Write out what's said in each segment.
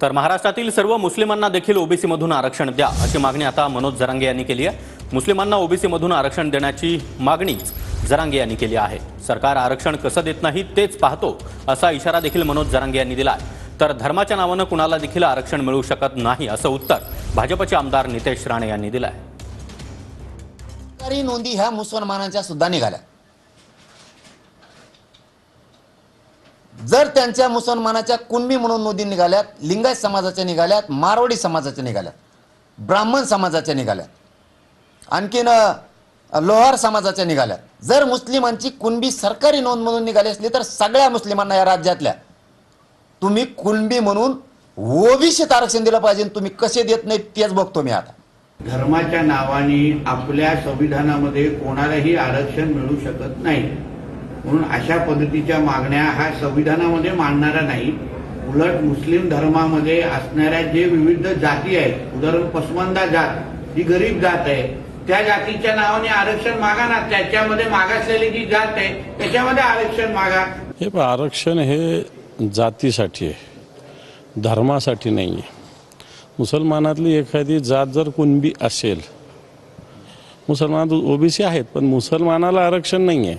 तर महाराष्ट्रातील सर्व मुस्लिमांना देखील ओबीसी मधून आरक्षण द्या अशी मागणी आता मनोज जरांगे यांनी केली आहे। मुस्लिमांना ओबीसी मधून आरक्षण देण्याची मागणी जरांगे यांनी केली आहे। सरकार आरक्षण कसं देत नाही तेच पाहतो असा इशारा देखील मनोज जरांगे यांनी दिला आहे। तर धर्माच्या नावानं कुणाला देखील आरक्षण मिळू शकत नाही असं उत्तर भाजपचे आमदार नितेश राणे यांनी दिलं आहे। सरकारी नोंदी ह्या मुसलमानांच्या सुद्धा निघाल्या। जर त्यांच्या मुसलमानाच्या कुणबी म्हणून नोंदी निघाल्यात, लिंगायत समाजाच्या निघाल्यात, मारवाडी समाजाच्या निघाल्यात, ब्राह्मण समाजाच्या निघाल्यात, आणखीन लोहार समाजाच्या निघाल्यात, जर मुस्लिमांची कुणबी सरकारी नोंद म्हणून निघाली असली तर सगळ्या मुस्लिमांना या राज्यातल्या तुम्ही कुणबी म्हणून ओबीसीत आरक्षण दिलं पाहिजे। तुम्ही कसे देत नाही तेच बघतो मी आता। धर्माच्या नावाने आपल्या संविधानामध्ये कोणालाही आरक्षण मिळू शकत नाही, म्हणून अशा पद्धतीच्या मागण्या हा संविधानामध्ये मांडणारा नाही। उलट मुस्लिम धर्मामध्ये असणाऱ्या जे विविध जाती आहेत, उदाहरण पसमंदा जात ही गरीब जात आहे, त्या जातीच्या नावाने आरक्षण मागा ना। त्याच्यामध्ये मागासलेली जी जात आहे त्याच्यामध्ये आरक्षण मागा। हे आरक्षण हे जातीसाठी आहे, धर्मासाठी नाही आहे। मुसलमानातली एखादी जात जर कुणबी असेल, मुसलमान ओबीसी आहेत पण मुसलमानाला आरक्षण नाही आहे,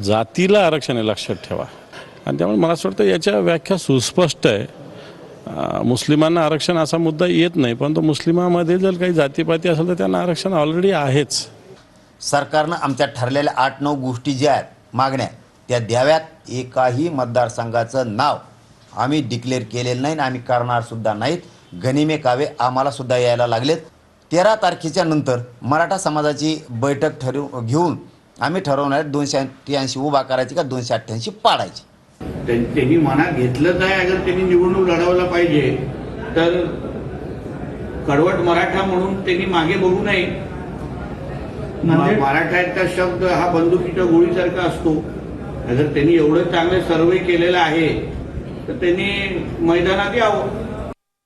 जातीला आरक्षण आहे, लक्षात ठेवा। आणि त्यामुळे मला असं वाटतं याच्या व्याख्या सुस्पष्ट आहे। मुस्लिमांना आरक्षण असा मुद्दा येत नाही, परंतु मुस्लिमांमध्ये जर काही जातीपाती असेल तर त्यांना आरक्षण ऑलरेडी आहेच। सरकारनं आमच्या ठरलेल्या 8-9 गोष्टी ज्या आहेत मागण्या त्या द्याव्यात। एकाही मतदारसंघाचं नाव आम्ही डिक्लेअर केलेलं नाही, आम्ही करणार सुद्धा नाहीत। गनिमे कावे आम्हाला सुद्धा यायला लागलेत। 13 तारखेच्या नंतर मराठा समाजाची बैठक घेऊन आम्ही ठरवणार 283 उभा करायची का 288 पाडायची। त्यांनी मनात घेतलंच आहे। अगर त्यांनी निवडणूक लढवला पाहिजे तर कडवट मराठा म्हणून त्यांनी मागे बघू नये। मराठ्याचा शब्द हा बंदुकीच्या गोळीसारखा असतो। अगर त्यांनी एवढं चांगलं सर्वे केलेलं आहे तर त्यांनी मैदानात यावं।